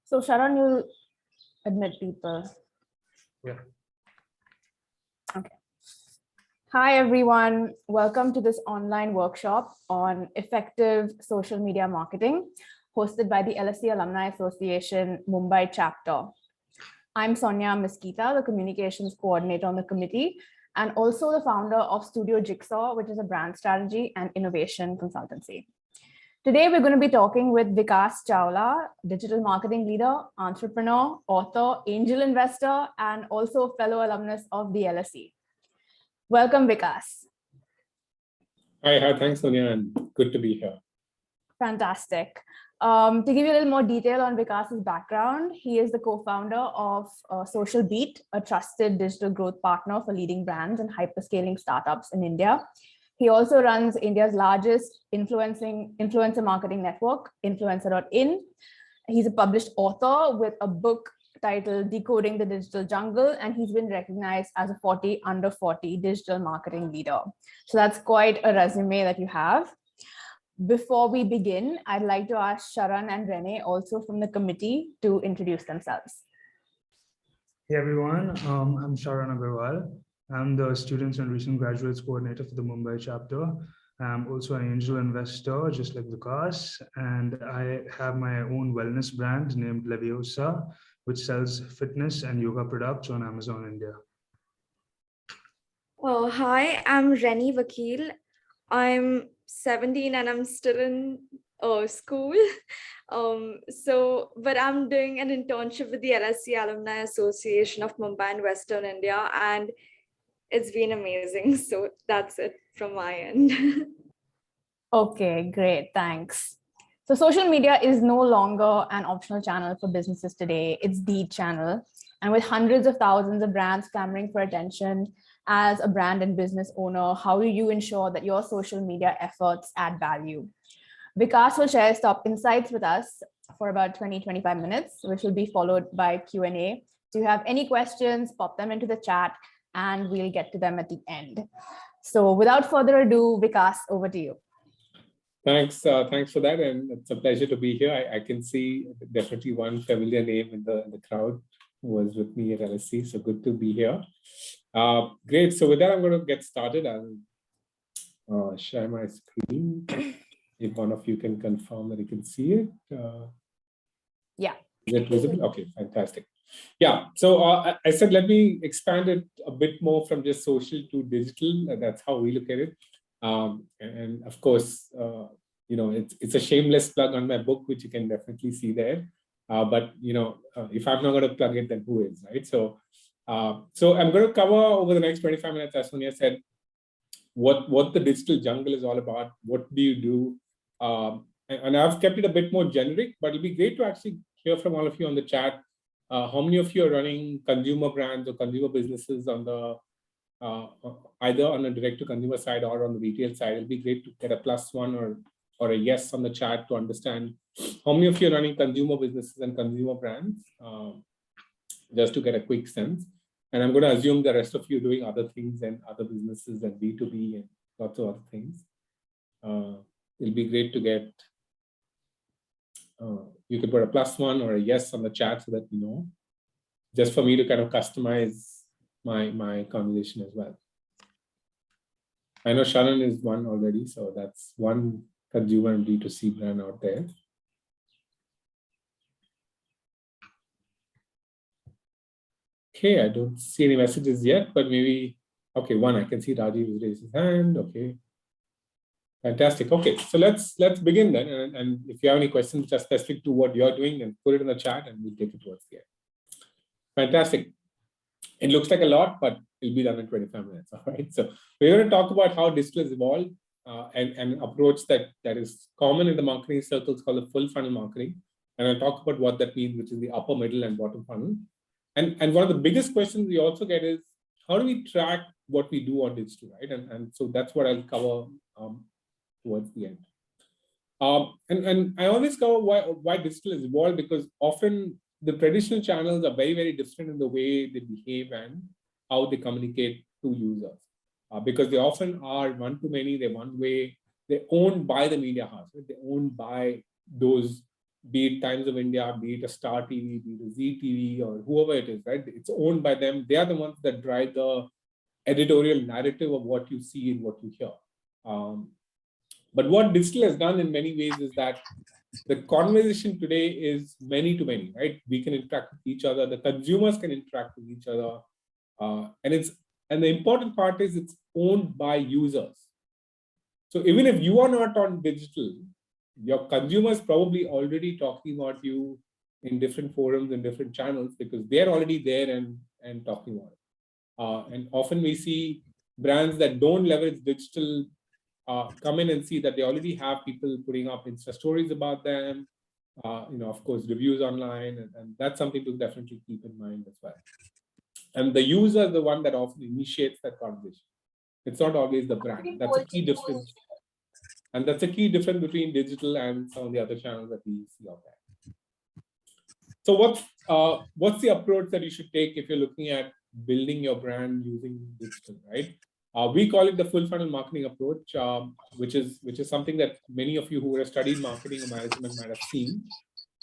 So Sharon, you'll admit people. Yeah. Okay. Hi, everyone. Welcome to this online workshop on effective social media marketing, hosted by the LSE Alumni Association Mumbai chapter. I'm Sonia Mesquita, the communications coordinator on the committee, and also the founder of Studio Jigsaw, which is a brand strategy and innovation consultancy. Today, we're going to be talking with Vikas Chawla, digital marketing leader, entrepreneur, author, angel investor, and also a fellow alumnus of the LSE. Welcome, Vikas. Hi, thanks, Sonia, and good to be here. Fantastic. To give you a little more detail on Vikas's background, he is the co-founder of Social Beat, a trusted digital growth partner for leading brands and hyperscaling startups in India. He also runs India's largest influencer marketing network, Influencer.in. He's a published author with a book titled Decoding the Digital Jungle, and he's been recognized as a 40 under 40 digital marketing leader. So that's quite a resume that you have. Before we begin, I'd like to ask Sharan and Rene, also from the committee, to introduce themselves. Hey everyone, I'm Sharan Agarwal. I'm the Students and Recent Graduates Coordinator for the Mumbai chapter. I'm also an angel investor, just like Vikas, and I have my own wellness brand named Leviosa, which sells fitness and yoga products on Amazon India. Oh, hi, I'm Reni Vakil. I'm 17 and I'm still in school. But I'm doing an internship with the LSE Alumni Association of Mumbai and Western India, and it's been amazing. So that's it from my end. Okay, great, thanks. So social media is no longer an optional channel for businesses today. It's the channel. And with hundreds of thousands of brands clamoring for attention, as a brand and business owner, how do you ensure that your social media efforts add value? Vikas will share his top insights with us for about 20-25 minutes, which will be followed by Q&A. So if you have any questions, pop them into the chat and we'll get to them at the end. So without further ado, Vikas, over to you. Thanks for that, and it's a pleasure to be here. I can see definitely one familiar name in the crowd who was with me at LSE, so good to be here. Great, so with that, I'm going to get started. I'll share my screen. If one of you can confirm that you can see it. Yeah. Is it visible? Okay, fantastic. Yeah, so I said, let me expand it a bit more from just social to digital. That's how we look at it. And of course, it's a shameless plug on my book, which you can definitely see there. But if I'm not going to plug it, then who is, right? So I'm going to cover over the next 25 minutes, as Sonia said, what the digital jungle is all about. What do you do? And I've kept it a bit more generic, but it'll be great to actually hear from all of you on the chat. How many of you are running consumer brands or consumer businesses on the either on a direct-to-consumer side or on the retail side? It'll be great to get a +1 or a yes on the chat to understand how many of you are running consumer businesses and consumer brands, just to get a quick sense. And I'm going to assume the rest of you are doing other things and other businesses and B2B and lots of other things. It'll be great to get, you could put a +1 or a yes on the chat so that we know, just for me to kind of customize my conversation as well. I know Sharon is one already, so that's one consumer and B2C brand out there. Okay, I don't see any messages yet, but maybe, okay, one, I can see Rajiv has raised his hand. Okay, fantastic. Okay, so let's begin then. And if you have any questions which are specific to what you're doing, then put it in the chat and we'll take it towards the end. Fantastic. It looks like a lot, but it'll be done in 25 minutes. All right. So we're going to talk about how digital has evolved and an approach that is common in the marketing circles called the full funnel marketing. And I'll talk about what that means, which is the upper, middle, and bottom funnel. And one of the biggest questions we also get is, how do we track what we do on digital, right? And so that's what I'll cover towards the end. And I always cover why digital has evolved, because often the traditional channels are very, very different in the way they behave and how they communicate to users. Because they often are one-to-many, they're one way, they're owned by the media house, right? They're owned by those be it Times of India, be it a Star TV, be it a Z TV, or whoever it is, right? It's owned by them. They are the ones that drive the editorial narrative of what you see and what you hear. But what digital has done in many ways is that the conversation today is many to many, right? We can interact with each other. The consumers can interact with each other. And the important part is it's owned by users. So even if you are not on digital, your consumers probably already talking about you in different forums and different channels because they're already there and talking about it. And often we see brands that don't leverage digital come in and see that they already have people putting up Insta stories about them, of course, reviews online, and that's something to definitely keep in mind as well. And the user is the one that often initiates that conversation. It's not always the brand. That's a key difference. And that's a key difference between digital and some of the other channels that we see out there. So what's the approach that you should take if you're looking at building your brand using digital, right? We call it the full funnel marketing approach, which is something that many of you who have studied marketing or management might have seen,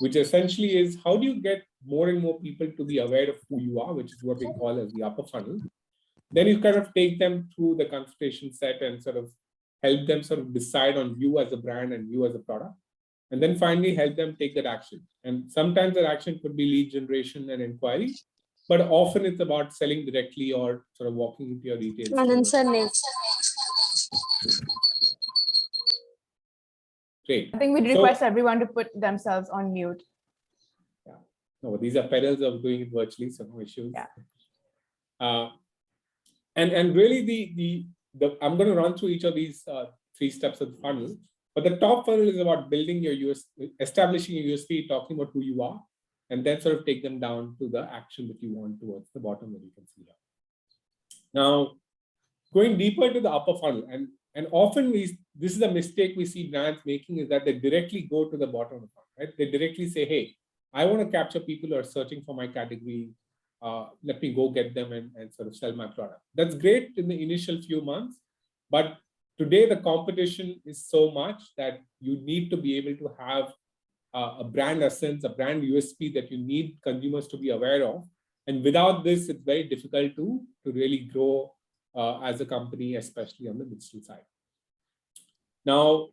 which essentially is how do you get more and more people to be aware of who you are, which is what we call as the upper funnel. Then you kind of take them through the consultation set and sort of help them sort of decide on you as a brand and you as a product. And then finally help them take that action. And sometimes that action could be lead generation and inquiry, but often it's about selling directly or sort of walking into your retail store. Great. I think we'd request everyone to put themselves on mute. Yeah. No, these are perils of doing it virtually, so no issues. Yeah. And really I'm going to run through each of these 3 steps of the funnel. But the top funnel is about building your establishing your USP, talking about who you are, and then sort of take them down to the action that you want towards the bottom that you can see here. Now, going deeper to the upper funnel, and often this is a mistake we see brands making, is that they directly go to the bottom of the funnel, right? They directly say, hey, I want to capture people who are searching for my category. Let me go get them and sort of sell my product. That's great in the initial few months, but today the competition is so much that you need to be able to have a brand essence, a brand USP that you need consumers to be aware of. And without this, it's very difficult to really grow as a company, especially on the digital side. Now,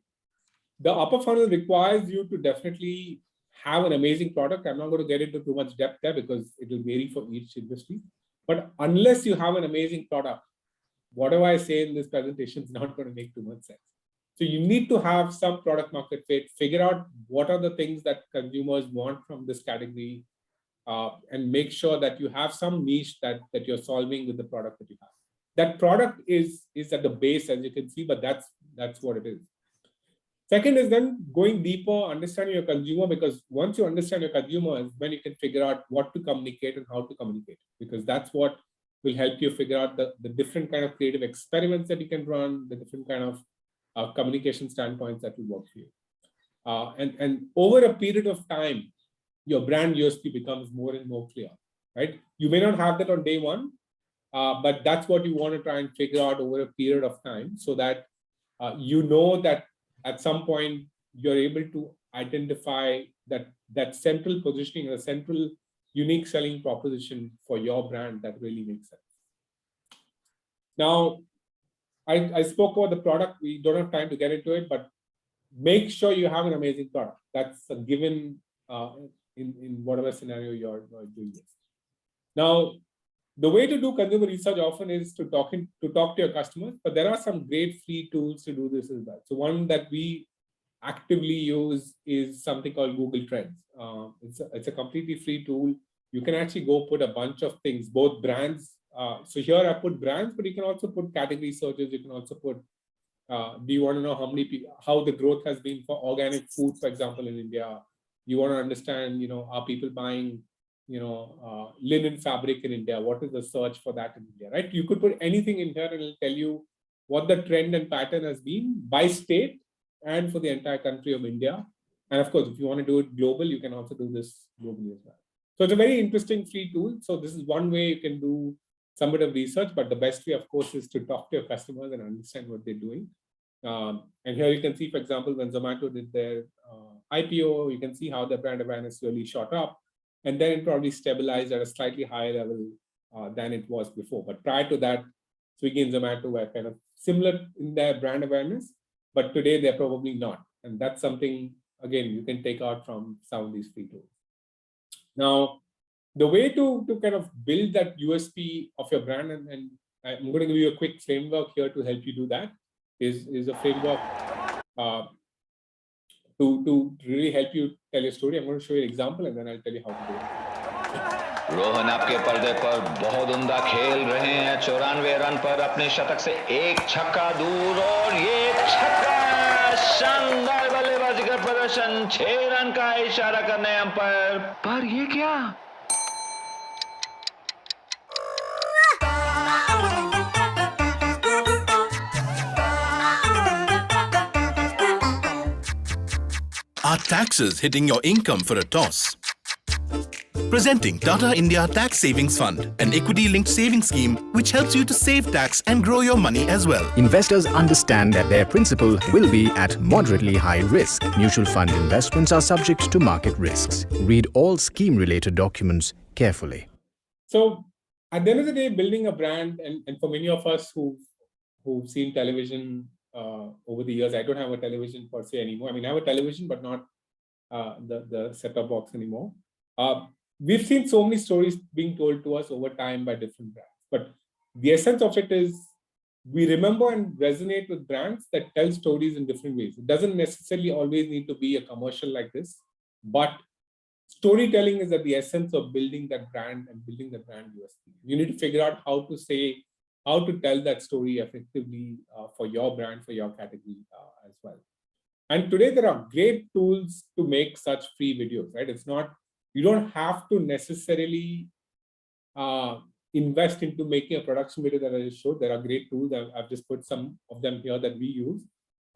the upper funnel requires you to definitely have an amazing product. I'm not going to get into too much depth there because it will vary for each industry. But unless you have an amazing product, whatever I say in this presentation is not going to make too much sense. So you need to have some product market fit, figure out what are the things that consumers want from this category, and make sure that you have some niche that you're solving with the product that you have. That product is at the base, as you can see, but that's what it is. Second is then going deeper, understanding your consumer, because once you understand your consumer is when you can figure out what to communicate and how to communicate, because that's what will help you figure out the different kind of creative experiments that you can run, the different kind of communication standpoints that will work for you. And over a period of time, your brand USP becomes more and more clear, right? You may not have that on day one, but that's what you want to try and figure out over a period of time so that you know that at some point you're able to identify that central positioning, a central unique selling proposition for your brand that really makes sense. Now, I spoke about the product. We don't have time to get into it, but make sure you have an amazing product. That's a given in whatever scenario you're doing this. Now, the way to do consumer research often is to talk to your customers, but there are some great free tools to do this as well. So one that we actively use is something called Google Trends. It's a completely free tool. You can actually go put a bunch of things, both brands. So here I put brands, but you can also put category searches. You can also put, do you want to know how the growth has been for organic food, for example, in India? You want to understand, are people buying, linen fabric in India? What is the search for that in India, right? You could put anything in here and it'll tell you what the trend and pattern has been by state and for the entire country of India. And of course, if you want to do it global, you can also do this globally as well. So it's a very interesting free tool. So this is one way you can do some bit of research, but the best way, of course, is to talk to your customers and understand what they're doing. And here you can see, for example, when Zomato did their IPO, you can see how the brand awareness really shot up. And then it probably stabilized at a slightly higher level than it was before. But prior to that, Swiggy and Zomato were kind of similar in their brand awareness, but today they're probably not. And that's something, again, you can take out from some of these free tools. Now, the way to kind of build that USP of your brand, and I'm going to give you a quick framework here to help you do that, is a framework to really help you tell your story. I'm going to show you an example and then I'll tell you how to do it. Rohan आपके पर्दे पर बहुत उम्दा खेल रहे हैं 94 run पर अपने शतक से एक छक्का दूर और ये छक्का शानदार बल्लेबाजी का प्रदर्शन 6 रन का इशारा करने अंपायर पर ये क्या Are taxes hitting your income for a toss? Presenting Tata India Tax Savings Fund, an equity-linked savings scheme which helps you to save tax and grow your money as well. Investors understand that their principal will be at moderately high risk. Mutual fund investments are subject to market risks. Read all scheme-related documents carefully. So at the end of the day, building a brand, and for many of us who've seen television over the years, I don't have a television per se anymore. I mean, I have a television, but not the set-top box anymore. We've seen so many stories being told to us over time by different brands. But the essence of it is we remember and resonate with brands that tell stories in different ways. It doesn't necessarily always need to be a commercial like this, but storytelling is at the essence of building that brand and building the brand USP. You need to figure out how to tell that story effectively for your brand, for your category as well. And today there are great tools to make such free videos, right? It's not, you don't have to necessarily invest into making a production video that I just showed. There are great tools. I've just put some of them here that we use.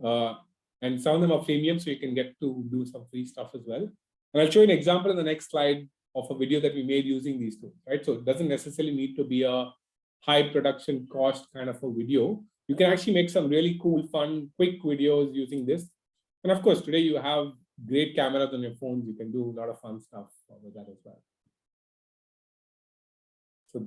And some of them are freemium, so you can get to do some free stuff as well. And I'll show you an example in the next slide of a video that we made using these tools, right? So it doesn't necessarily need to be a high production cost kind of a video. You can actually make some really cool, fun, quick videos using this. And of course, today you have great cameras on your phones. You can do a lot of fun stuff with that as well. So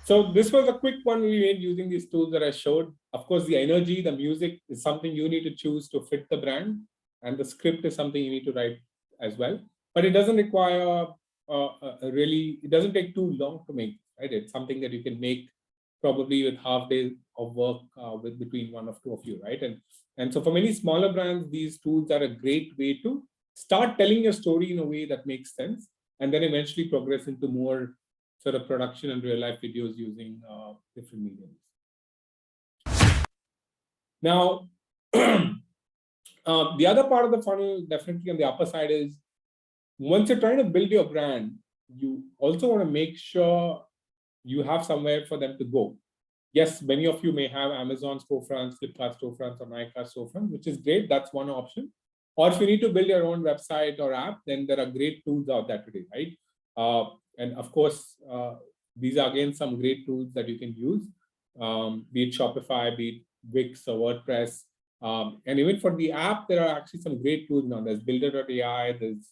So this was a quick one we made using these tools that I showed. Of course, the energy, the music is something you need to choose to fit the brand, and the script is something you need to write as well. But it doesn't require it doesn't take too long to make, right? It's something that you can make probably with half day of work with between one of two of you, right? And so for many smaller brands, these tools are a great way to start telling your story in a way that makes sense, and then eventually progress into more sort of production and real life videos using different mediums. Now, the other part of the funnel, definitely on the upper side, is once you're trying to build your brand, you also want to make sure you have somewhere for them to go. Yes, many of you may have Amazon storefronts, Flipkart storefronts, or Nykaa storefronts, which is great. That's one option. Or if you need to build your own website or app, then there are great tools out there today, right? And of course, these are again some great tools that you can use, be it Shopify, be it Wix or WordPress. And even for the app, there are actually some great tools now. There's Builder.ai, there's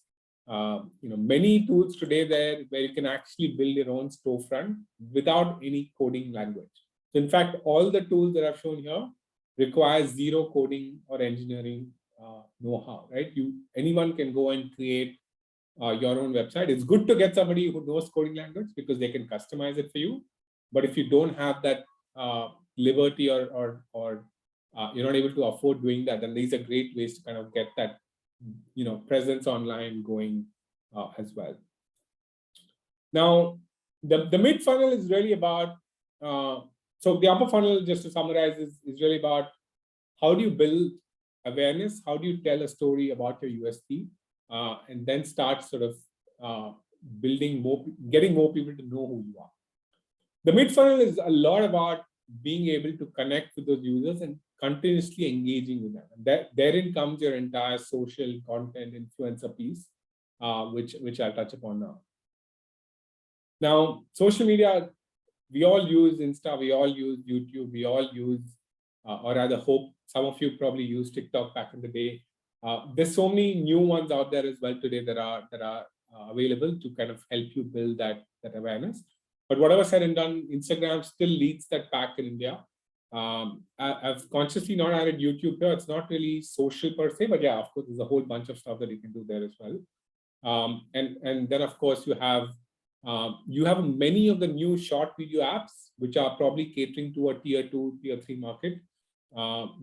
many tools today there where you can actually build your own storefront without any coding language. So in fact, all the tools that I've shown here require zero coding or engineering know-how, right? Anyone can go and create your own website. It's good to get somebody who knows coding language because they can customize it for you. But if you don't have that liberty or you're not able to afford doing that, then these are great ways to kind of get that presence online going as well. Now, the mid funnel is really about so the upper funnel, just to summarize, is really about how do you build awareness, how do you tell a story about your USP, and then start sort of getting more people to know who you are. The mid funnel is a lot about being able to connect with those users and continuously engaging with them. And therein comes your entire social content influencer piece, which I'll touch upon now. Now, social media, we all use Insta, we all use YouTube, we all use, or rather hope some of you probably used TikTok back in the day. There's so many new ones out there as well today that are available to kind of help you build that awareness. But whatever said and done, Instagram still leads that pack in India. I've consciously not added YouTube here. It's not really social per se, but yeah, of course, there's a whole bunch of stuff that you can do there as well. And then of course you have many of the new short video apps, which are probably catering to a tier 2, tier 3 market,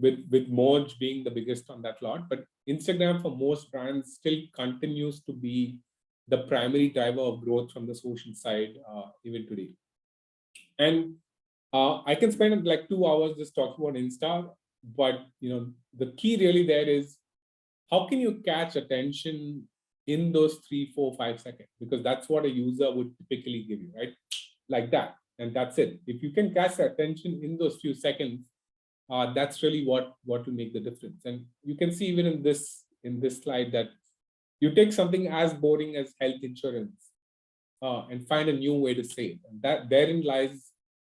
with Moj being the biggest on that lot. But Instagram for most brands still continues to be the primary driver of growth from the social side, even today. And I can spend like 2 hours just talking about Insta, but the key really there is how can you catch attention in those 3, 4, 5 seconds, because that's what a user would typically give you, right? Like that, and that's it. If you can catch the attention in those few seconds, that's really what will make the difference. And you can see even in this slide that you take something as boring as health insurance and find a new way to say it. And that therein lies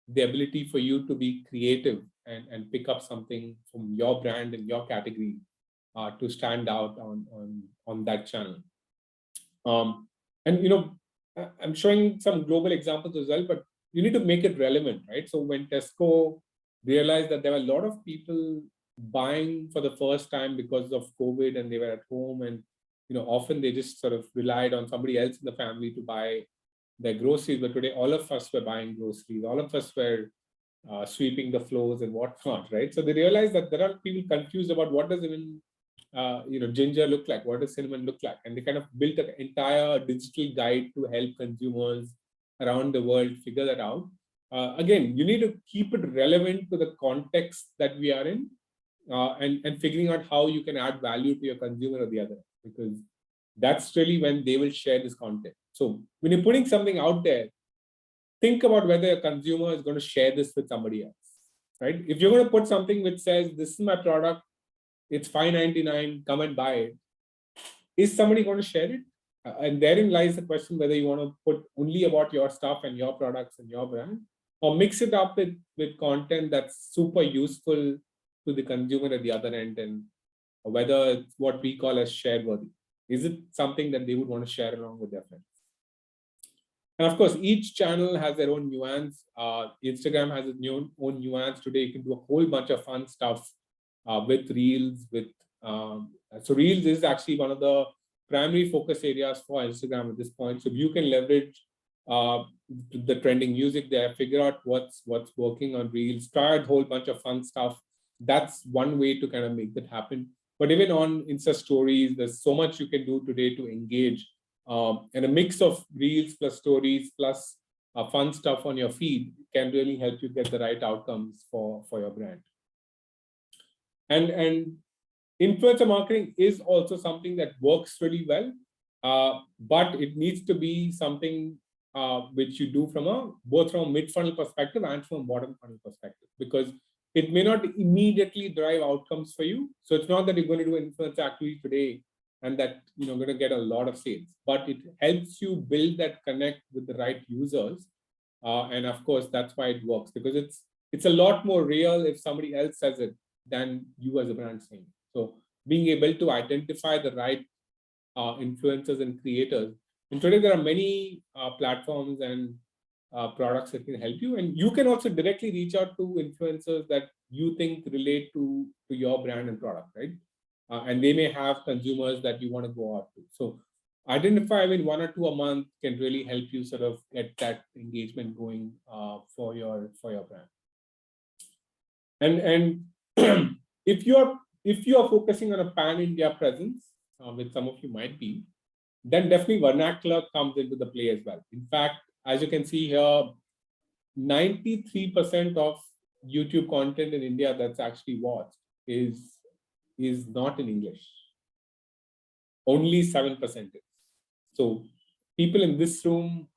the ability for you to be creative and pick up something from your brand and your category to stand out on that channel. And I'm showing some global examples as well, but you need to make it relevant, right? So when Tesco realized that there were a lot of people buying for the first time because of COVID and they were at home, and often they just sort of relied on somebody else in the family to buy their groceries. But today, all of us were buying groceries. All of us were sweeping the floors and whatnot, right? So they realized that there are people confused about what does even ginger look like, what does cinnamon look like, and they kind of built an entire digital guide to help consumers around the world figure that out. Again, you need to keep it relevant to the context that we are in, and figuring out how you can add value to your consumer or the other, because that's really when they will share this content. So when you're putting something out there, think about whether a consumer is going to share this with somebody else, right? If you're going to put something which says, this is my product, it's $5.99, come and buy it, is somebody going to share it? And therein lies the question whether you want to put only about your stuff and your products and your brand, or mix it up with content that's super useful to the consumer at the other end, and whether it's what we call as share worthy. Is it something that they would want to share along with their friends? And of course, each channel has their own nuance. Instagram has its own nuance. Today, you can do a whole bunch of fun stuff with Reels. So Reels is actually one of the primary focus areas for Instagram at this point. So you can leverage the trending music there, figure out what's working on Reels, try a whole bunch of fun stuff. That's one way to kind of make that happen. But even on Insta stories, there's so much you can do today to engage. And a mix of Reels plus stories plus fun stuff on your feed can really help you get the right outcomes for your brand. And influencer marketing is also something that works really well, but it needs to be something which you do both from a mid-funnel perspective and from a bottom-funnel perspective, because it may not immediately drive outcomes for you. So it's not that you're going to do influencer activity today and that you're going to get a lot of sales, but it helps you build that connect with the right users. And of course, that's why it works, because it's a lot more real if somebody else says it than you as a brand saying it. So being able to identify the right influencers and creators. And today there are many platforms and products that can help you. And you can also directly reach out to influencers that you think relate to your brand and product, right? And they may have consumers that you want to go out to. So identify with 1 or 2 a month can really help you sort of get that engagement going for your brand. And if you are focusing on a pan-India presence, which some of you might be, then definitely Vernacular comes into the play as well. In fact, as you can see here, 93% of YouTube content in India that's actually watched is is not in English. Only 7% is. So people in this room,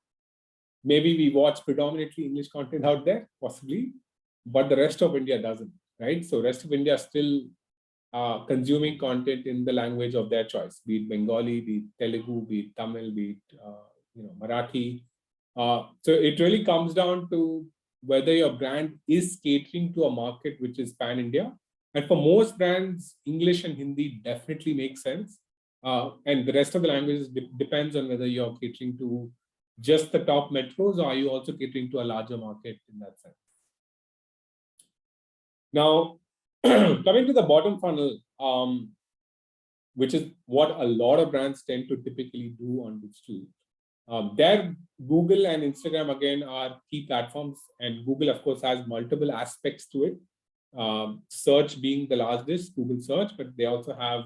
maybe we watch predominantly English content out there, possibly, but the rest of India doesn't, right? So rest of India still consuming content in the language of their choice, be it Bengali, be it Telugu, be it Tamil, be it Marathi. So it really comes down to whether your brand is catering to a market which is pan-India. And for most brands, English and Hindi definitely make sense. And the rest of the languages depends on whether you're catering to just the top metros, or are you also catering to a larger market in that sense. Now, coming to the bottom funnel, which is what a lot of brands tend to typically do on digital. There, Google and Instagram, again, are key platforms. And Google, of course, has multiple aspects to it. Search being the largest, Google search, but they also have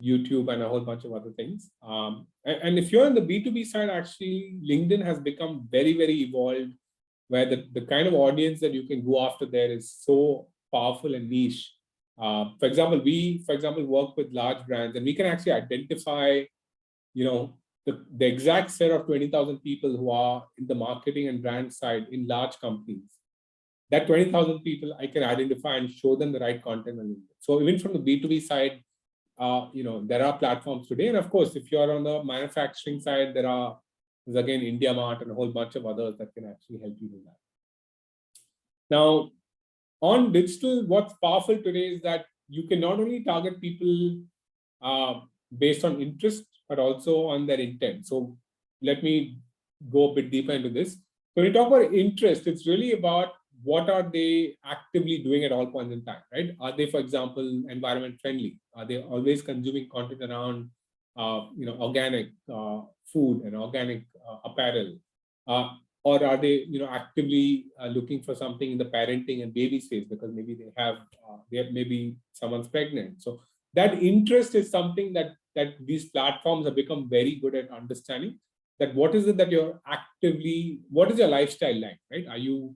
YouTube and a whole bunch of other things. And if you're on the B2B side, actually, LinkedIn has become very, very evolved, where the kind of audience that you can go after there is so powerful and niche. For example, we work with large brands, and we can actually identify, the exact set of 20,000 people who are in the marketing and brand side in large companies. That 20,000 people I can identify and show them the right content on LinkedIn. So even from the B2B side, there are platforms today. And of course, if you're on the manufacturing side, there's again India Mart and a whole bunch of others that can actually help you do that. Now, on digital, what's powerful today is that you can not only target people based on interest, but also on their intent. So let me go a bit deeper into this. When we talk about interest, it's really about what are they actively doing at all points in time, right? Are they, for example, environment friendly? Are they always consuming content around, organic food and organic apparel? Or are they, actively looking for something in the parenting and baby space because maybe they have maybe someone's pregnant. So that interest is something that these platforms have become very good at understanding. That what is it that you're actively, what is your lifestyle like, right? Are you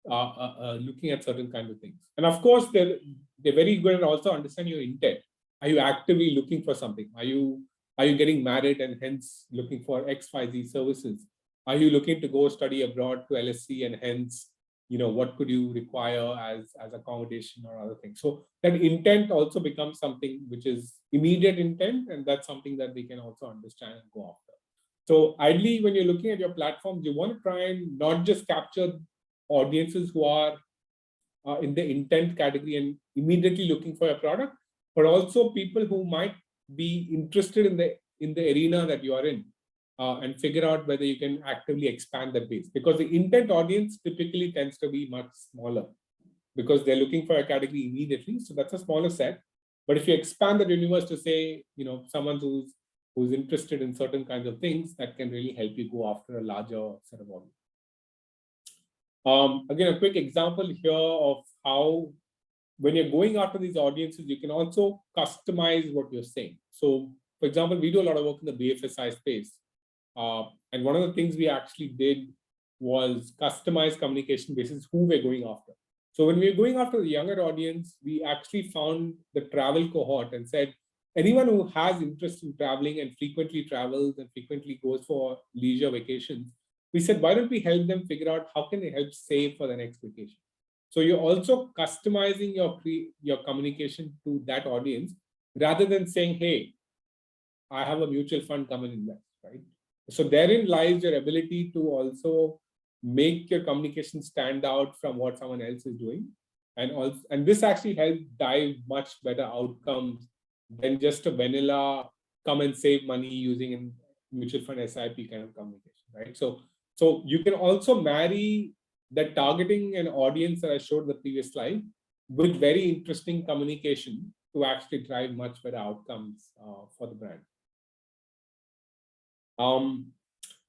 looking at certain kinds of things? And of course, they're very good at also understanding your intent. Are you actively looking for something? Are you getting married and hence looking for XYZ services? Are you looking to go study abroad to LSE and hence, what could you require as accommodation or other things? So that intent also becomes something which is immediate intent, and that's something that they can also understand and go after. So ideally, when you're looking at your platforms, you want to try and not just capture audiences who are in the intent category and immediately looking for a product, but also people who might be interested in the arena that you are in, and figure out whether you can actively expand that base. Because the intent audience typically tends to be much smaller because they're looking for a category immediately. So that's a smaller set. But if you expand that universe to say, someone who's interested in certain kinds of things, that can really help you go after a larger set of audience. Again, a quick example here of how when you're going after these audiences, you can also customize what you're saying. So, for example, we do a lot of work in the BFSI space. And one of the things we actually did was customize communication basis who we're going after. So when we were going after the younger audience, we actually found the travel cohort and said, anyone who has interest in traveling and frequently travels and frequently goes for leisure vacations, we said, why don't we help them figure out how can they help save for the next vacation? So you're also customizing your communication to that audience rather than saying, hey, I have a mutual fund, come and invest, right? So therein lies your ability to also make your communication stand out from what someone else is doing. And this actually helps drive much better outcomes than just a vanilla come and save money using a mutual fund SIP kind of communication, right? So you can also marry that targeting an audience that I showed the previous slide with very interesting communication to actually drive much better outcomes for the brand.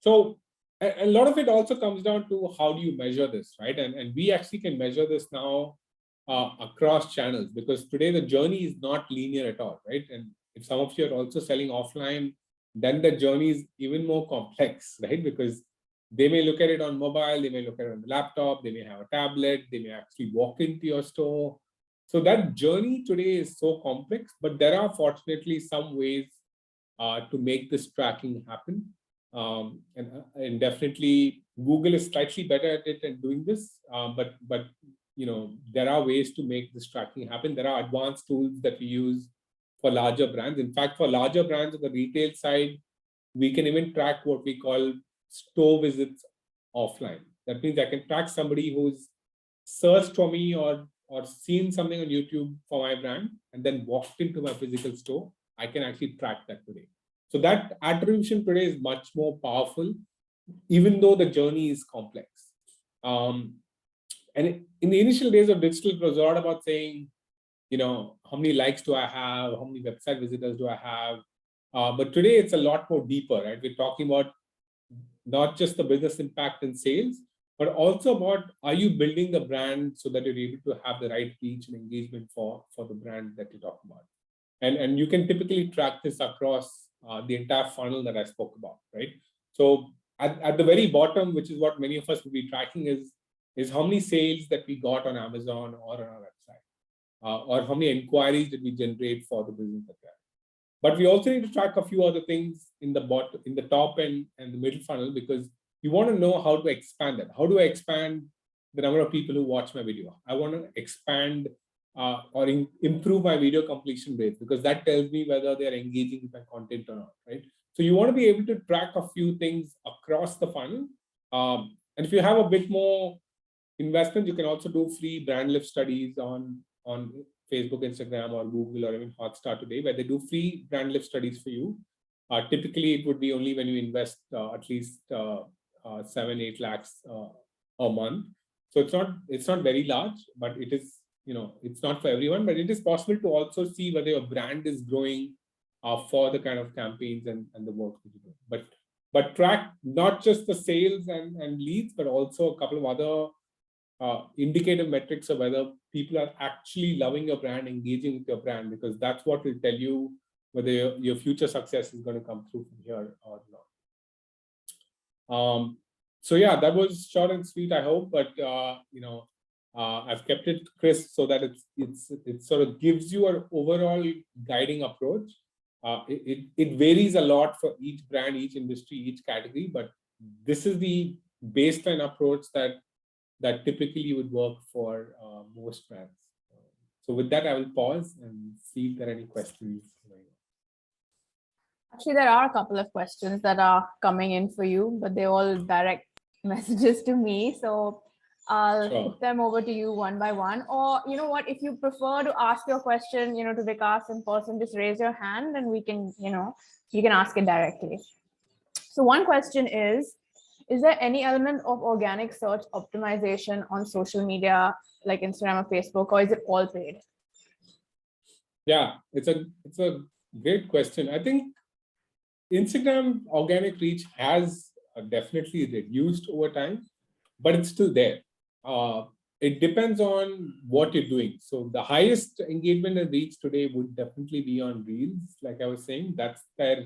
So a lot of it also comes down to how do you measure this, right? And we actually can measure this now across channels, because today the journey is not linear at all, right? And if some of you are also selling offline, then the journey is even more complex, right? Because they may look at it on mobile, they may look at it on the laptop, they may have a tablet, they may actually walk into your store. So that journey today is so complex, but there are fortunately some ways to make this tracking happen. And definitely Google is slightly better at it and doing this, but there are ways to make this tracking happen. There are advanced tools that we use for larger brands. In fact, for larger brands on the retail side, we can even track what we call store visits offline. That means I can track somebody who's searched for me or seen something on YouTube for my brand and then walked into my physical store. I can actually track that today. So that attribution today is much more powerful, even though the journey is complex. And in the initial days of digital, it was a lot about saying, how many likes do I have? How many website visitors do I have? But today it's a lot more deeper, right? We're talking about not just the business impact and sales, but also about, are you building the brand so that you're able to have the right reach and engagement for the brand that you're talking about? And you can typically track this across the entire funnel that I spoke about, right? So at the very bottom, which is what many of us will be tracking, is how many sales that we got on Amazon or on our website, or how many inquiries did we generate for the business that we have. But we also need to track a few other things in the top and the middle funnel, because you want to know how to expand that. How do I expand the number of people who watch my video? I want to expand or improve my video completion rates, because that tells me whether they're engaging with my content or not, right? So you want to be able to track a few things across the funnel. And if you have a bit more investment, you can also do free brand lift studies on Facebook, Instagram, or Google, or even Hotstar today, where they do free brand lift studies for you. Typically, it would be only when you invest at least 7-8 lakhs a month. So it's not very large, but it is, it's not for everyone, but it is possible to also see whether your brand is growing for the kind of campaigns and the work that you do. But track not just the sales and leads, but also a couple of other indicative metrics of whether people are actually loving your brand, engaging with your brand, because that's what will tell you whether your future success is going to come through from here or not. So yeah, that was short and sweet, I hope, but I've kept it crisp so that it sort of gives you an overall guiding approach. It varies a lot for each brand, each industry, each category, but this is the baseline approach that typically would work for most brands. So with that, I will pause and see if there are any questions. Actually, there are a couple of questions that are coming in for you, but they're all direct messages to me. So I'll hit them over to you one by one. Or you know what, if you prefer to ask your question, to Vikas in person, just raise your hand and we can, you can ask it directly. So one question is there any element of organic search optimization on social media like Instagram or Facebook, or is it all paid? Yeah, it's a great question. I think Instagram organic reach has definitely reduced over time, but it's still there. It depends on what you're doing. So the highest engagement and reach today would definitely be on Reels. Like I was saying, that's their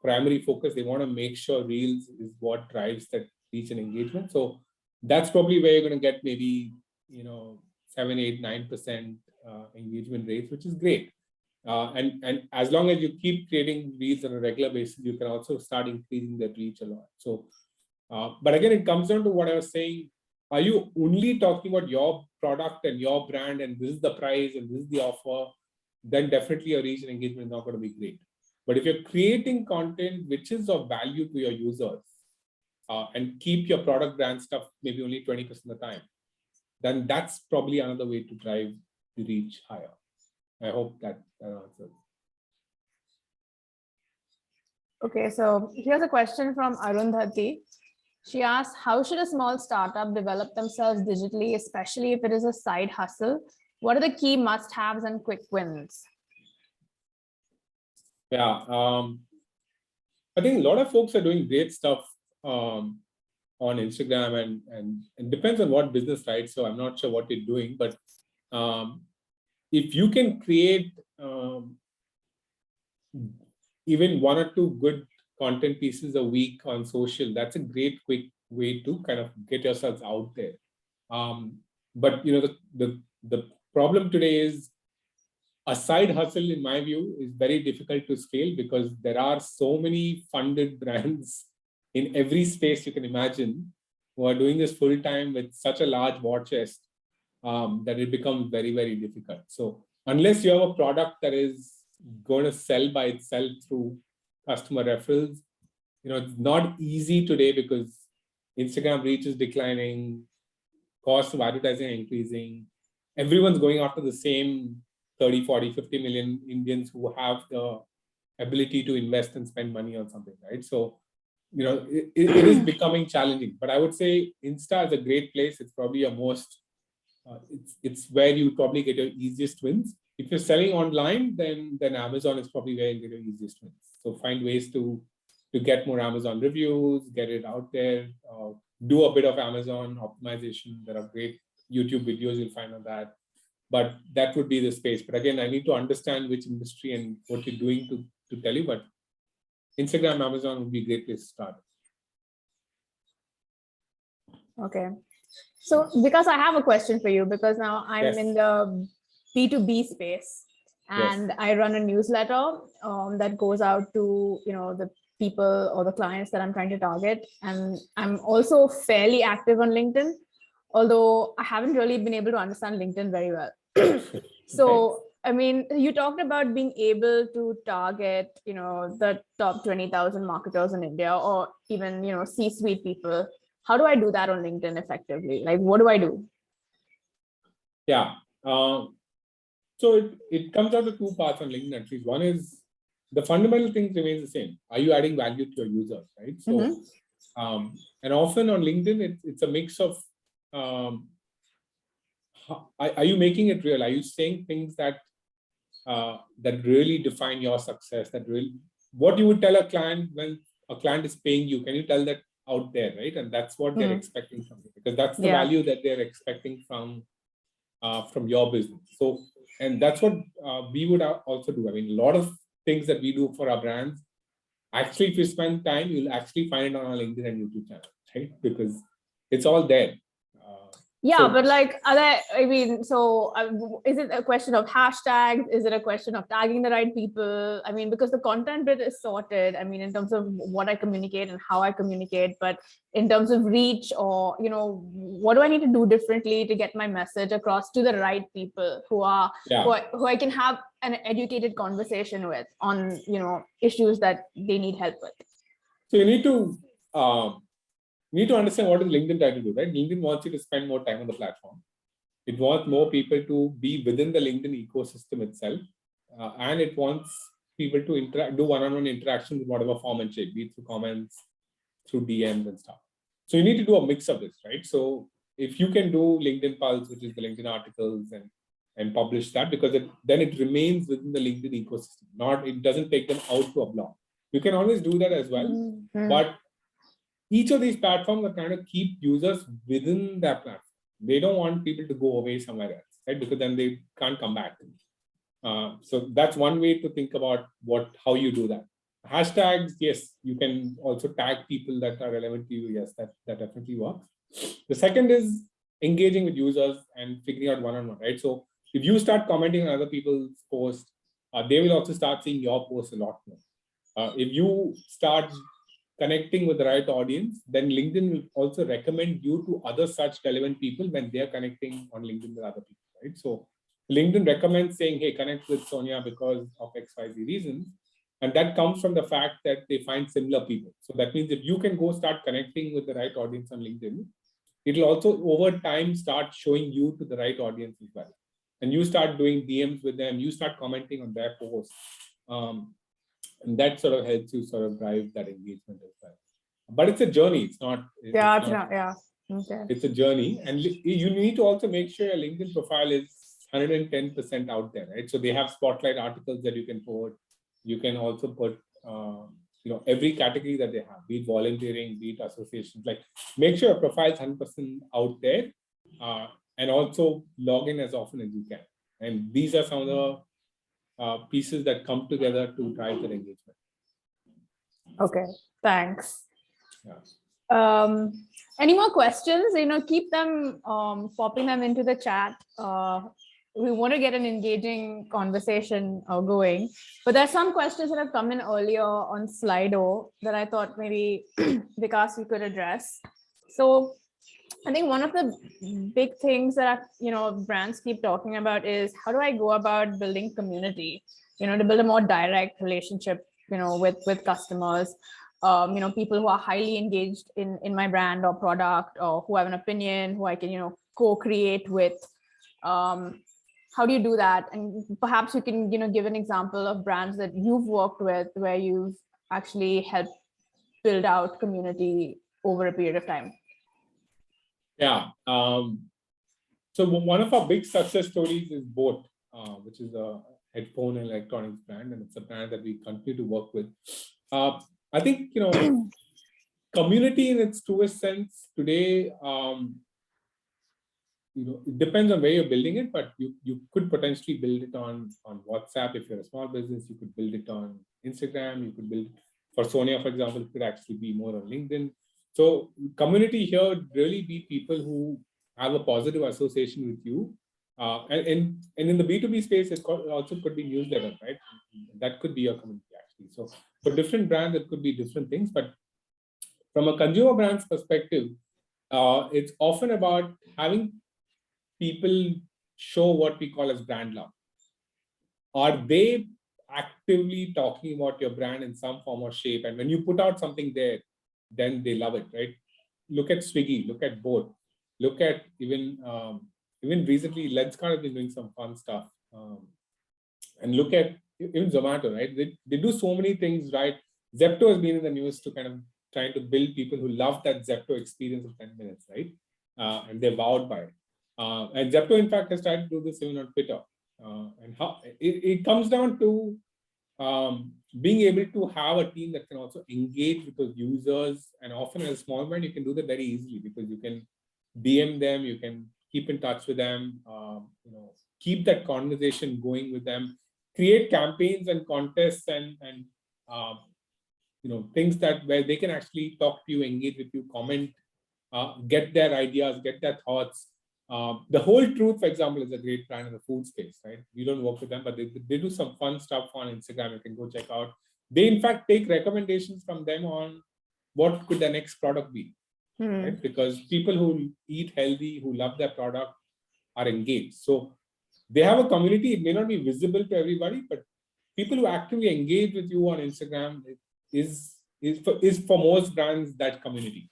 primary focus. They want to make sure Reels is what drives that reach and engagement. So that's probably where you're going to get maybe 7, 8, 9% engagement rates, which is great. And as long as you keep creating Reels on a regular basis, you can also start increasing that reach a lot. So, but again, it comes down to what I was saying. Are you only talking about your product and your brand, and this is the price and this is the offer? Then definitely your reach and engagement is not going to be great. But if you're creating content which is of value to your users, and keep your product brand stuff maybe only 20% of the time, then that's probably another way to drive the reach higher. I hope that answers. Okay, so here's a question from Arundhati. She asks, how should a small startup develop themselves digitally, especially if it is a side hustle? What are the key must-haves and quick wins? Yeah, I think a lot of folks are doing great stuff on Instagram, and depends on what business, right? So I'm not sure what you're doing, but if you can create even 1 or 2 good content pieces a week on social, that's a great quick way to kind of get yourselves out there. But the problem today is a side hustle, in my view, is very difficult to scale because there are so many funded brands in every space you can imagine who are doing this full time with such a large war chest that it becomes very, very difficult. So unless you have a product that is going to sell by itself through customer referrals, it's not easy today because Instagram reach is declining, cost of advertising increasing. Everyone's going after the same 30, 40, 50 million Indians who have the ability to invest and spend money on something, right? So, it is becoming challenging. But I would say Insta is a great place. It's probably a most, it's where you probably get your easiest wins. If you're selling online, then Amazon is probably where you get your easiest wins. So find ways to get more Amazon reviews, get it out there, do a bit of Amazon optimization. There are great YouTube videos you'll find on that. But that would be the space. But again, I need to understand which industry and what you're doing to tell you. But Instagram, Amazon would be a great place to start. Okay. So because I have a question for you, because now I'm in the B2B space and I run a newsletter that goes out to, the people or the clients that I'm trying to target. And I'm also fairly active on LinkedIn, although I haven't really been able to understand LinkedIn very well. So, I mean, you talked about being able to target, the top 20,000 marketers in India or even, C-suite people. How do I do that on LinkedIn effectively? Like, what do I do? Yeah. So it comes out of two parts on LinkedIn, at least. One is the fundamental things remains the same. Are you adding value to your users, right? So, and often on LinkedIn, it's a mix of, are you making it real? Are you saying things that really define your success? What you would tell a client when a client is paying you, can you tell that out there, right? And that's what they're expecting from you, because that's the value that they're expecting from your business. So, and that's what we would also do. I mean, a lot of things that we do for our brands, actually, if you spend time, you'll actually find it on our LinkedIn and YouTube channel, right? Because it's all there. But like, is it a question of hashtags? Is it a question of tagging the right people? I mean, because the content bit is sorted, I mean, in terms of what I communicate and how I communicate, but in terms of reach or, what do I need to do differently to get my message across to the right people who I can have an educated conversation with on, issues that they need help with? So you need to understand what is LinkedIn trying to do, right? LinkedIn wants you to spend more time on the platform. It wants more people to be within the LinkedIn ecosystem itself. And it wants people to do one-on-one interaction with whatever form and shape, be it through comments, through DMs and stuff. So you need to do a mix of this, right? So if you can do LinkedIn Pulse, which is the LinkedIn articles, and publish that, because then it remains within the LinkedIn ecosystem. It doesn't take them out to a blog. You can always do that as well. But each of these platforms are trying to keep users within their platform. They don't want people to go away somewhere else, right? Because then they can't come back. So that's one way to think about how you do that. Hashtags, yes, you can also tag people that are relevant to you. Yes, that definitely works. The second is engaging with users and figuring out one-on-one, right? So if you start commenting on other people's posts, they will also start seeing your posts a lot more. If you start connecting with the right audience, then LinkedIn will also recommend you to other such relevant people when they're connecting on LinkedIn with other people, right? So LinkedIn recommends saying, hey, connect with Sonia because of XYZ reasons. And that comes from the fact that they find similar people. So that means if you can go start connecting with the right audience on LinkedIn, it'll also over time start showing you to the right audience as well. And you start doing DMs with them, you start commenting on their posts. And that sort of helps you sort of drive that engagement as well. But it's a journey. It's not. Okay. It's a journey. And you need to also make sure your LinkedIn profile is 110% out there, right? So they have spotlight articles that you can put. You can also put, every category that they have, be it volunteering, be it associations, like make sure your profile is 100% out there and also log in as often as you can. And these are some of the pieces that come together to drive their engagement. Okay, thanks. Any more questions? Keep them, popping them into the chat. we want to get an engaging conversation going. But there's some questions that have come in earlier on Slido that I thought maybe Vikas, you could address. So I think one of the big things that brands keep talking about is, how do I go about building community, to build a more direct relationship, with customers, people who are highly engaged in my brand or product, or who have an opinion, who I can, co-create with. How do you do that? And perhaps you can, give an example of brands that you've worked with where you've actually helped build out community over a period of time. Yeah. So one of our big success stories is Boat, which is a headphone and electronics brand, and it's a brand that we continue to work with. I think, community in its truest sense today, it depends on where you're building it, but you could potentially build it on WhatsApp. If you're a small business, you could build it on Instagram. You could build it, for Sonia, for example, it could actually be more on LinkedIn. So community here would really be people who have a positive association with you. And in the B2B space, it also could be newsletter, right? That could be your community actually. So for different brands, it could be different things. But from a consumer brand's perspective, it's often about having people show what we call as brand love. Are they actively talking about your brand in some form or shape? And when you put out something there, then they love it, right? Look at Swiggy, look at Boat, look at even recently, Lenskart has been doing some fun stuff. And look at even Zomato, right? They do so many things, right? Zepto has been in the news to kind of trying to build people who love that Zepto experience of 10 minutes, right? And they're wowed by it. And Zepto, in fact, has tried to do this even on Twitter. And how it comes down to being able to have a team that can also engage with those users. And often as a small brand, you can do that very easily because you can DM them, you can keep in touch with them, keep that conversation going with them, create campaigns and contests and things that where they can actually talk to you, engage with you, comment, get their ideas, get their thoughts. The Whole Truth, for example, is a great brand in the food space, right? We don't work with them, but they do some fun stuff on Instagram. You can go check out. They, in fact, take recommendations from them on what could the next product be, right? Because people who eat healthy, who love their product, are engaged. So they have a community. It may not be visible to everybody, but people who actively engage with you on Instagram is for most brands that community.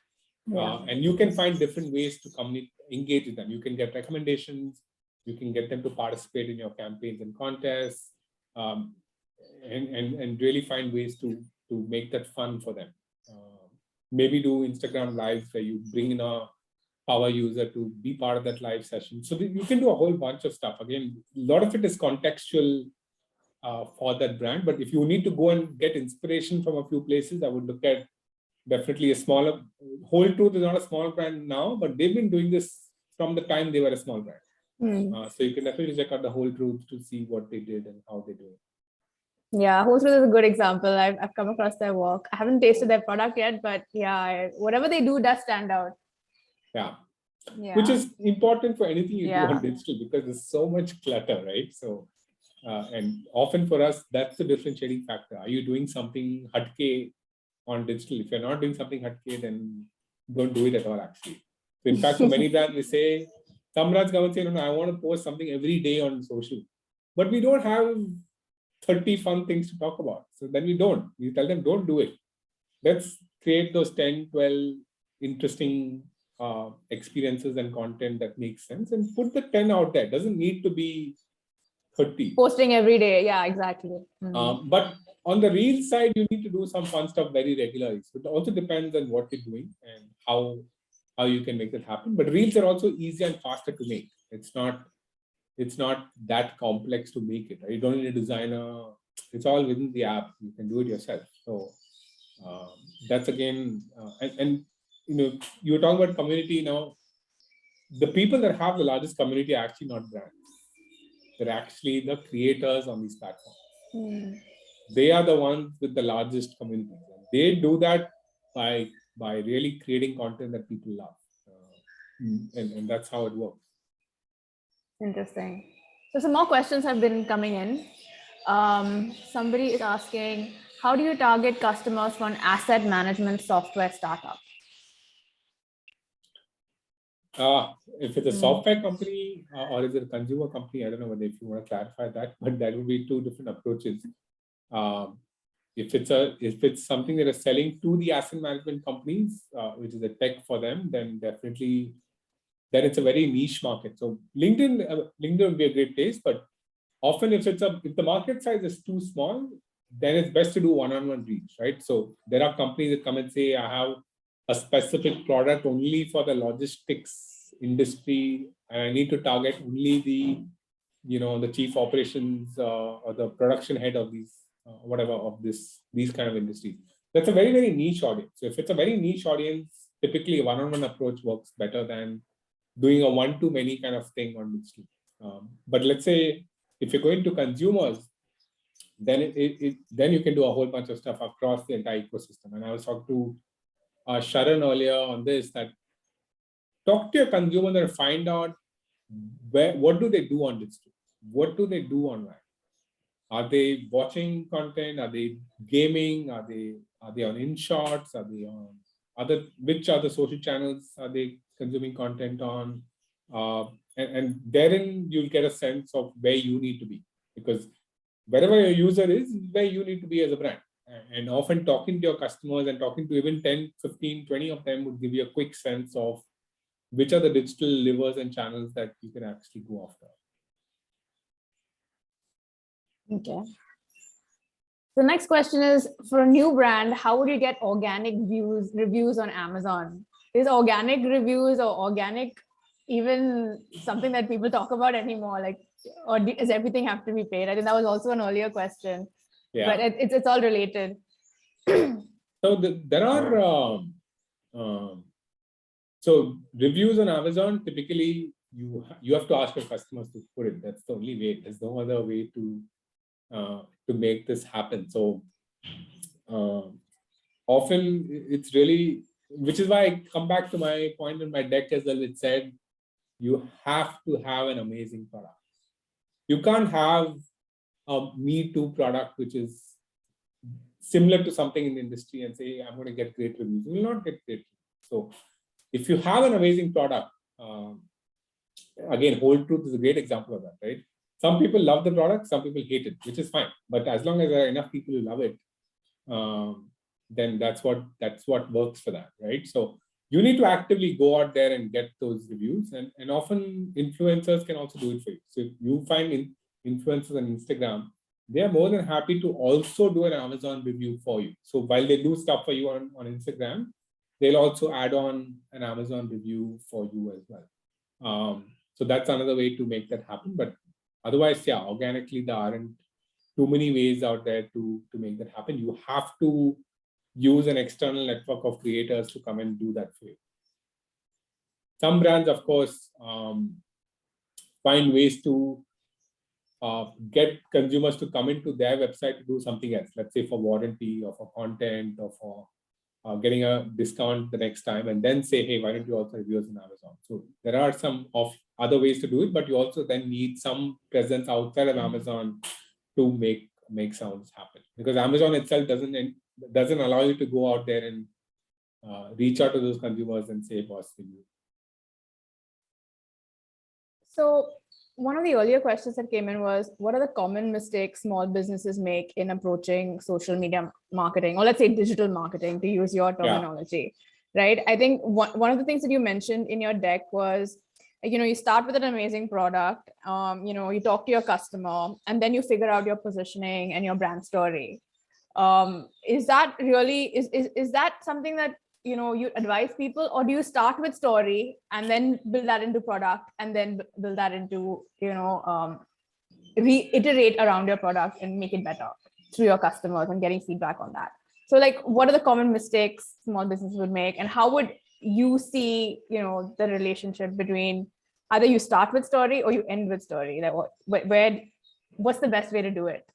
Yeah. And you can find different ways to engage with them. You can get recommendations. You can get them to participate in your campaigns and contests, and really find ways to make that fun for them. Maybe do Instagram lives where you bring in a power user to be part of that live session. So you can do a whole bunch of stuff. Again, a lot of it is contextual for that brand. But if you need to go and get inspiration from a few places, I would look at definitely a smaller. Whole Truth is not a small brand now, but they've been doing this from the time they were a small brand. So you can definitely check out the Whole Truth to see what they did and how they do it. Yeah, Whole Truth is a good example. I've come across their work. I haven't tasted their product yet, but yeah, whatever they do does stand out. Yeah. Which is important for anything you do on digital because there's so much clutter, right? So, and often for us, that's the differentiating factor. Are you doing something hatke on digital? If you're not doing something hatke, then don't do it at all, actually. So in fact, for many brands, we say, some brands come and say, no, I want to post something every day on social. But we don't have 30 fun things to talk about. So then we don't. We tell them, don't do it. Let's create those 10, 12 interesting experiences and content that makes sense and put the 10 out there. It doesn't need to be 30. Posting every day. Yeah, exactly. But on the reel side, you need to do some fun stuff very regularly. So it also depends on what you're doing and how you can make that happen. But reels are also easier and faster to make. It's not that complex to make it. Right? You don't need a designer. It's all within the app. You can do it yourself. So that's again, you were talking about community now. The people that have the largest community are actually not brands. They're actually the creators on these platforms. They are the ones with the largest community. They do that by really creating content that people love. And that's how it works. Interesting. So some more questions have been coming in. Somebody is asking, how do you target customers for an asset management software startup? If it's a software company or is it a consumer company, I don't know whether if you want to clarify that, but that would be two different approaches. If it's something that is selling to the asset management companies, which is a tech for them, then definitely then it's a very niche market. So LinkedIn would be a great place, but often if the market size is too small, then it's best to do one-on-one reach, right? So there are companies that come and say, I have a specific product only for the logistics industry, and I need to target only the chief operations or the production head of these these kind of industries. That's a very, very niche audience. So if it's a very niche audience, typically a one-on-one approach works better than doing a one-to-many kind of thing on digital. But let's say if you're going to consumers, then then you can do a whole bunch of stuff across the entire ecosystem. And I was talking to Sharon earlier on this, that talk to your consumer and find out what do they do on digital? What do they do online? Are they watching content? Are they gaming? Are they on InShots? Are they on which other social channels are they consuming content on? And therein you'll get a sense of where you need to be, because wherever your user is where you need to be as a brand. And often talking to your customers and talking to even 10, 15, 20 of them would give you a quick sense of which are the digital levers and channels that you can actually go after. Okay. The next question is, for a new brand, how would you get organic reviews on Amazon? Is organic reviews or organic even something that people talk about anymore? Like, or does everything have to be paid? I think that was also an earlier question, but it's all related. So there are so reviews on Amazon. Typically, you have to ask your customers to put it. That's the only way. There's no other way to make this happen. So often it's really, which is why I come back to my point in my deck as well, which said you have to have an amazing product. You can't have a Me Too product which is similar to something in the industry and say, I'm going to get great reviews. You will not get great reviews. So if you have an amazing product, again, Whole Truth is a great example of that, right? Some people love the product, some people hate it, which is fine. But as long as there are enough people who love it, then that's what works for that, right? So you need to actively go out there and get those reviews, and often influencers can also do it for you. So if you find influencers on Instagram, they are more than happy to also do an Amazon review for you. So while they do stuff for you on Instagram, they'll also add on an Amazon review for you as well. So that's another way to make that happen. But otherwise, yeah, organically, there aren't too many ways out there to make that happen. You have to use an external network of creators to come and do that for you. Some brands, of course, find ways to get consumers to come into their website to do something else. Let's say for warranty or for content or for getting a discount the next time, and then say, hey, why don't you also review us on Amazon? So there are some other ways to do it, but you also then need some presence outside of Amazon to make sounds happen, because Amazon itself doesn't allow you to go out there and reach out to those consumers and say, boss, review. So one of the earlier questions that came in was, what are the common mistakes small businesses make in approaching social media marketing, or let's say digital marketing, to use your terminology, right? I think one of the things that you mentioned in your deck was, you start with an amazing product, you talk to your customer, and then you figure out your positioning and your brand story. Is that really, is that something that you advise people, or do you start with story and then build that into product, and then build that into reiterate around your product and make it better through your customers and getting feedback on that? So like, what are the common mistakes small businesses would make, and how would you see the relationship between either you start with story or you end with story? Like what's the best way to do it?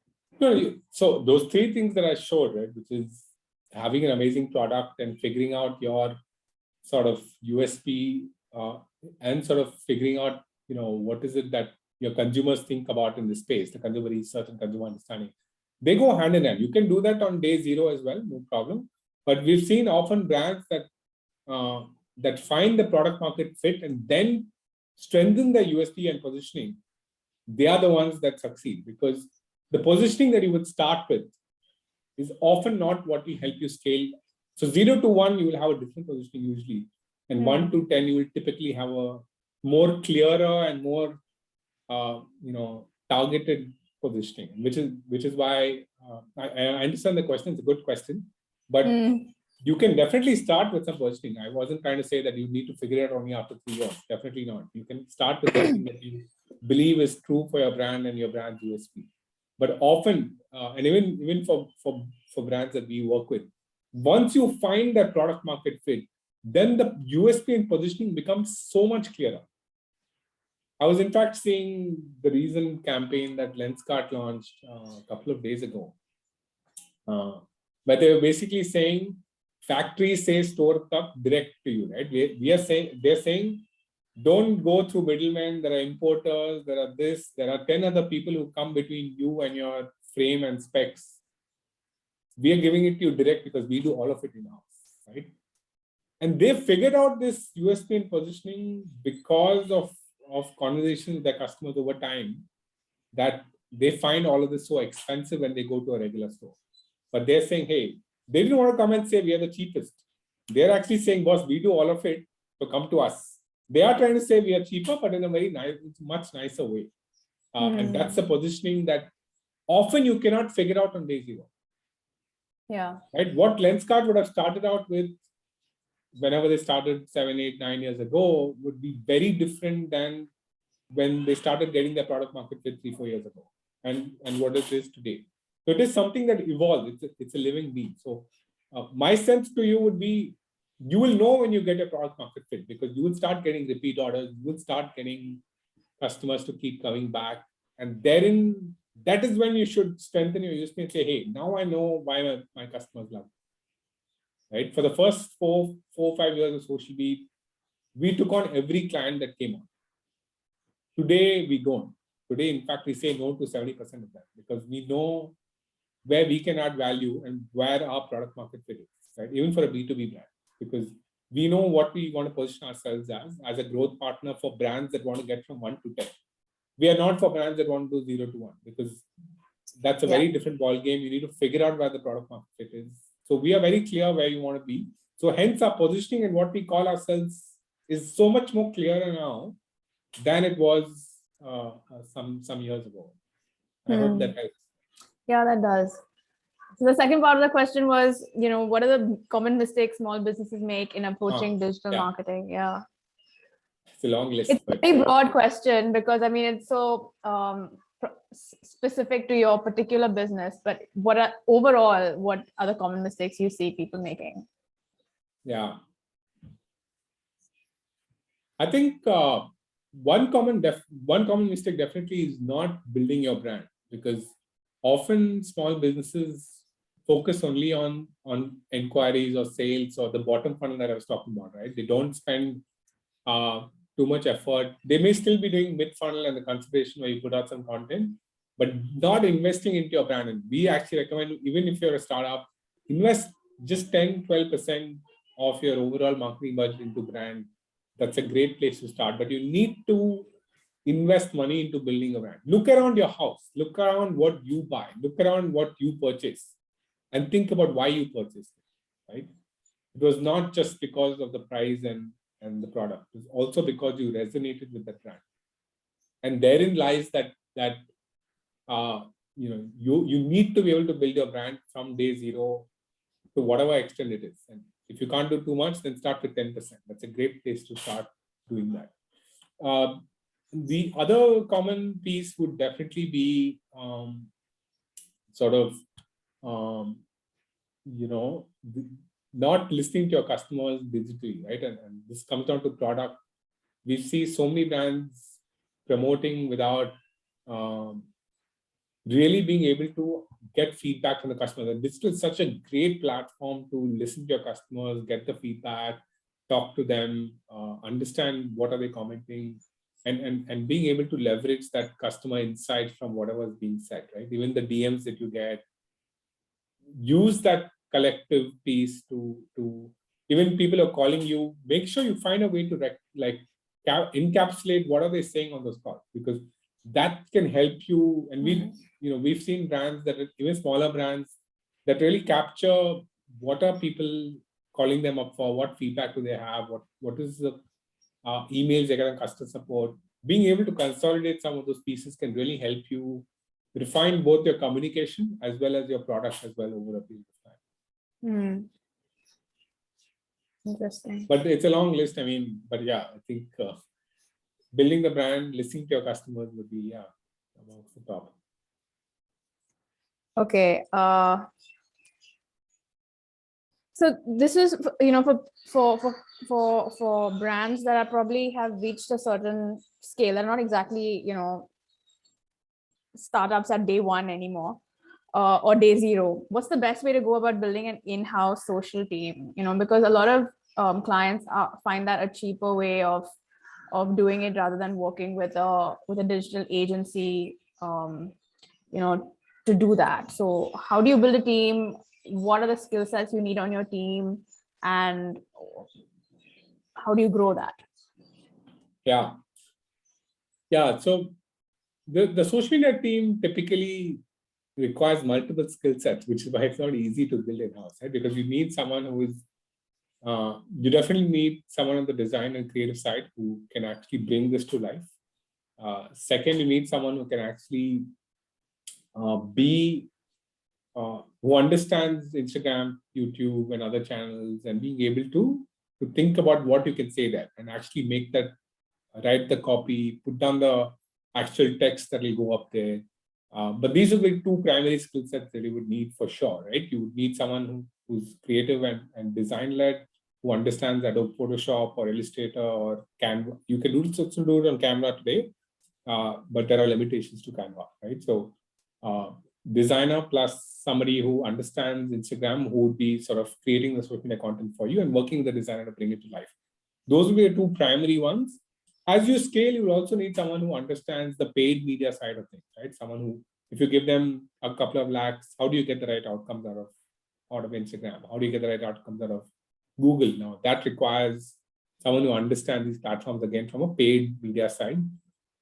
So those three things that I showed, right, which is having an amazing product and figuring out your sort of USP and sort of figuring out, what is it that your consumers think about in this space, the consumer research and consumer understanding. They go hand in hand. You can do that on day zero as well, no problem. But we've seen often brands that that find the product market fit and then strengthen their USP and positioning. They are the ones that succeed, because the positioning that you would start with is often not what will help you scale. So 0 to 1, you will have a different positioning usually. And 1 to 10, you will typically have a more clearer and more targeted positioning, which is why I understand the question. It's a good question, but you can definitely start with some positioning. I wasn't trying to say that you need to figure it out only after 3 years. Definitely not. You can start with something that you believe is true for your brand and your brand's USP. But often, and even for brands that we work with, once you find that product market fit, then the USP and positioning becomes so much clearer. I was in fact seeing the recent campaign that Lenskart launched a couple of days ago, where they were basically saying, factory say store tak direct to you, right? They're saying, don't go through middlemen. There are importers, there are 10 other people who come between you and your frame and specs. We are giving it to you direct because we do all of it in-house, right? And they figured out this USP and positioning because of conversations with their customers over time, that they find all of this so expensive when they go to a regular store. But they're saying, hey, they didn't want to come and say we are the cheapest. They're actually saying, boss, we do all of it, so come to us. They are trying to say we are cheaper, but in a very nice, much nicer way. And that's the positioning that often you cannot figure out on day zero. Yeah. Right? What Lenskart would have started out with whenever they started 7, 8, 9 years ago would be very different than when they started getting their product market fit 3, 4 years ago, and what it is today. So it is something that evolves. It's a living being. So my sense to you would be, you will know when you get a product market fit, because you will start getting repeat orders. You will start getting customers to keep coming back. And therein, that is when you should strengthen your USP and say, hey, now I know why my customers love me. Right? For the first 4 or 5 years of Social Beat, we took on every client that came on. Today, we don't. Today, in fact, we say no to 70% of that, because we know where we can add value and where our product market fit is, right? Even for a B2B brand, because we know what we want to position ourselves as a growth partner for brands that want to get from 1 to 10. We are not for brands that want to do 0 to 1, because that's a very different ball game. You need to figure out where the product market fit is. So we are very clear where you want to be. So hence our positioning and what we call ourselves is so much more clearer now than it was some years ago. I hope that helps. Yeah, that does. So the second part of the question was, what are the common mistakes small businesses make in approaching digital marketing? Yeah. It's a long list. It's a very broad question, because I mean, it's so specific to your particular business, but what are the common mistakes you see people making? Yeah. I think one common mistake definitely is not building your brand, because often small businesses focus only on inquiries or sales or the bottom funnel that I was talking about, right? They don't spend too much effort. They may still be doing mid-funnel and the consideration where you put out some content, but not investing into your brand. And we actually recommend, even if you're a startup, invest just 10-12% of your overall marketing budget into brand. That's a great place to start, but you need to invest money into building a brand. Look around your house, look around what you buy, look around what you purchase, and think about why you purchased it, right? It was not just because of the price and the product. It was also because you resonated with that brand. And therein lies that you need to be able to build your brand from day zero to whatever extent it is. And if you can't do too much, then start with 10%. That's a great place to start doing that. The other common piece would definitely be not listening to your customers digitally, right? And this comes down to product. We see so many brands promoting without really being able to get feedback from the customers. And digital is such a great platform to listen to your customers, get the feedback, talk to them, understand what are they commenting. and being able to leverage that customer insight from whatever is being said, right? Even the DMs that you get, use that collective piece to even people are calling you, make sure you find a way to encapsulate what are they saying on those calls, because that can help you. And we've seen brands that are even smaller brands that really capture what are people calling them up for, what feedback do they have, what is the emails they get on customer support. Being able to consolidate some of those pieces can really help you refine both your communication as well as your product as well over a period of time. Interesting. But it's a long list. I mean, but yeah, I think building the brand, listening to your customers would be amongst the top. Okay. So this is, for brands that are probably have reached a certain scale and not exactly, startups at day one anymore, or day zero. What's the best way to go about building an in-house social team? Because a lot of clients find that a cheaper way of doing it rather than working with a digital agency, to do that. So how do you build a team? What are the skill sets you need on your team, and how do you grow that? Yeah. So the social media team typically requires multiple skill sets, which is why it's not easy to build in-house, right? Because you need someone who is, you definitely need someone on the design and creative side who can actually bring this to life. Second, you need someone who can actually who understands Instagram, YouTube, and other channels, and being able to think about what you can say there and actually make that, write the copy, put down the actual text that will go up there. But these are the two primary skill sets that you would need for sure, right? You would need someone who's creative and design-led, who understands Adobe Photoshop or Illustrator or Canva. You can do it on Canva today, but there are limitations to Canva, right? So designer plus somebody who understands Instagram, who would be sort of creating the social media content for you and working with the designer to bring it to life. Those will be the two primary ones. As you scale, you will also need someone who understands the paid media side of things, right? Someone who, if you give them a couple of lakhs, how do you get the right outcomes out of Instagram? How do you get the right outcomes out of Google? Now, that requires someone who understands these platforms, again, from a paid media side.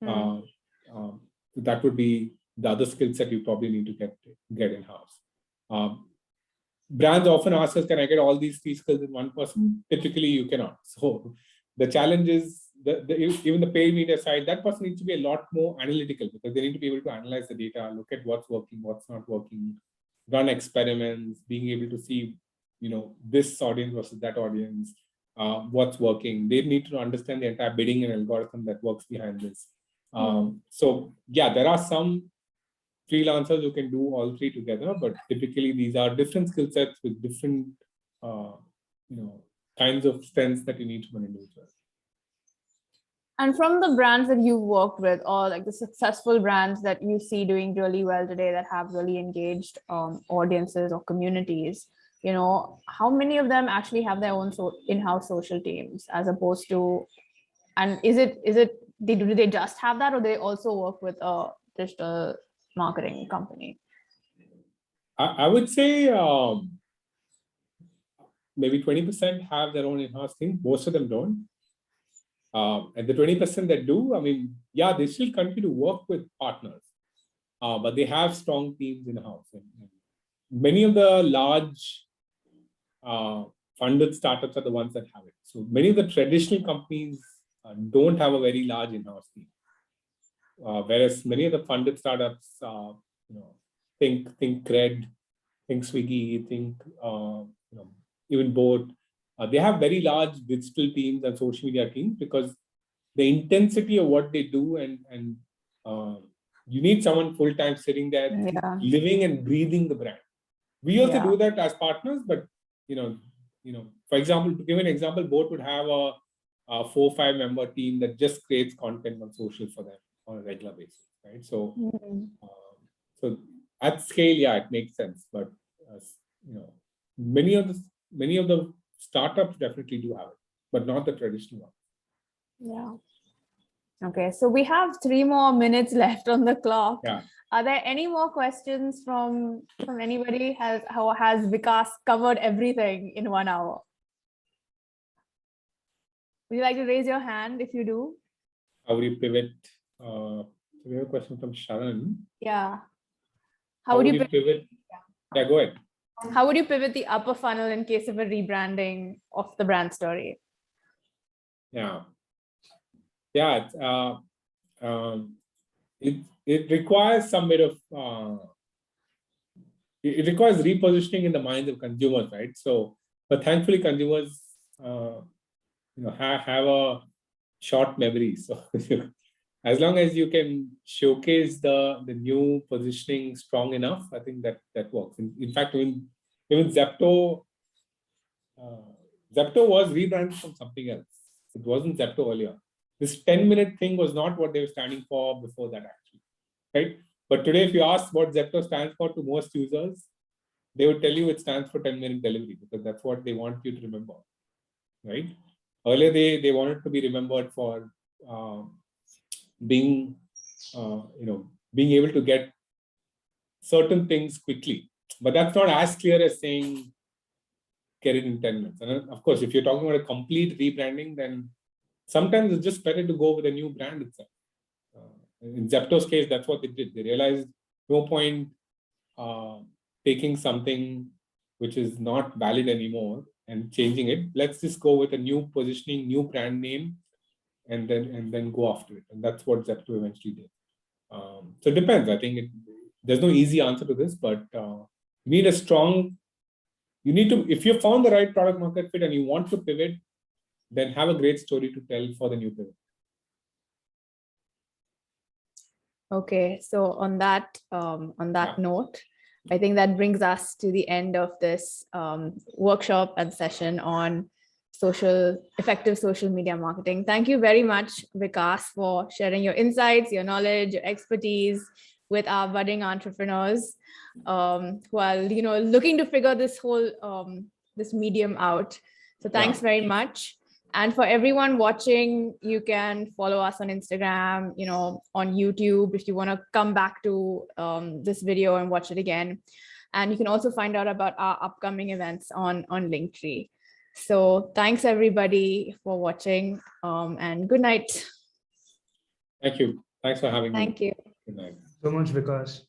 That would be the other skill set you probably need to get in-house. Brands often ask us, can I get all these three skills in one person? Typically, you cannot. So the challenge is, even the paid media side, that person needs to be a lot more analytical, because they need to be able to analyze the data, look at what's working, what's not working, run experiments, being able to see, this audience versus that audience, what's working. They need to understand the entire bidding and algorithm that works behind this. So yeah, there are some freelancers who can do all three together, but typically these are different skill sets with different, kinds of strengths that you need from an individual. And from the brands that you've worked with, or like the successful brands that you see doing really well today that have really engaged audiences or communities, how many of them actually have their own in-house social teams, as opposed to, and do they just have that, or they also work with a digital marketing company? I would say maybe 20% have their own in-house team. Most of them don't. And the 20% that do, they still continue to work with partners, but they have strong teams in-house. And many of the large funded startups are the ones that have it. So many of the traditional companies don't have a very large in-house team. Whereas many of the funded startups, think Cred, think Swiggy, think even Boat, they have very large digital teams and social media teams, because the intensity of what they do and you need someone full-time sitting there, living and breathing the brand. We also do that as partners, but for example, to give an example, Boat would have a 4 or 5 member team that just creates content on social for them on a regular basis, right? So, so at scale, it makes sense. But many of the startups definitely do have it, but not the traditional one. Yeah. Okay, so we have 3 more minutes left on the clock. Yeah. Are there any more questions from anybody? Has Vikas covered everything in 1 hour? Would you like to raise your hand if you do? How would you pivot? We have a question from Sharon. Yeah. How would you pivot? Yeah, go ahead. How would you pivot the upper funnel in case of a rebranding of the brand story? Yeah. Yeah. It requires some bit of it requires repositioning in the minds of consumers, right? So, but thankfully, consumers have a short memory. So, as long as you can showcase the new positioning strong enough, I think that works. In fact, even Zepto was rebranded from something else. It wasn't Zepto earlier. This 10-minute thing was not what they were standing for before that, actually, right? But today, if you ask what Zepto stands for to most users, they would tell you it stands for 10-minute delivery because that's what they want you to remember, right? Earlier, they wanted to be remembered for being able to get certain things quickly. But that's not as clear as saying get it in 10 minutes. And of course, if you're talking about a complete rebranding, then sometimes it's just better to go with a new brand itself. In Zepto's case, that's what they did. They realized no point taking something which is not valid anymore and changing it. Let's just go with a new positioning, new brand name, and then go after it. And that's what Zepto eventually did. So it depends. I think there's no easy answer to this, but you need to, if you found the right product market fit and you want to pivot, then have a great story to tell for the new pivot. Okay, so on that note, I think that brings us to the end of this workshop and session on effective social media marketing. Thank you very much, Vikas, for sharing your insights, your knowledge, your expertise with our budding entrepreneurs who are looking to figure this whole this medium out. So thanks very much. And for everyone watching, you can follow us on Instagram, on YouTube if you want to come back to this video and watch it again. And you can also find out about our upcoming events on Linktree. So thanks everybody for watching and good night. Thank you. Thanks for having me. Thank you. Good night. So much, Vikas.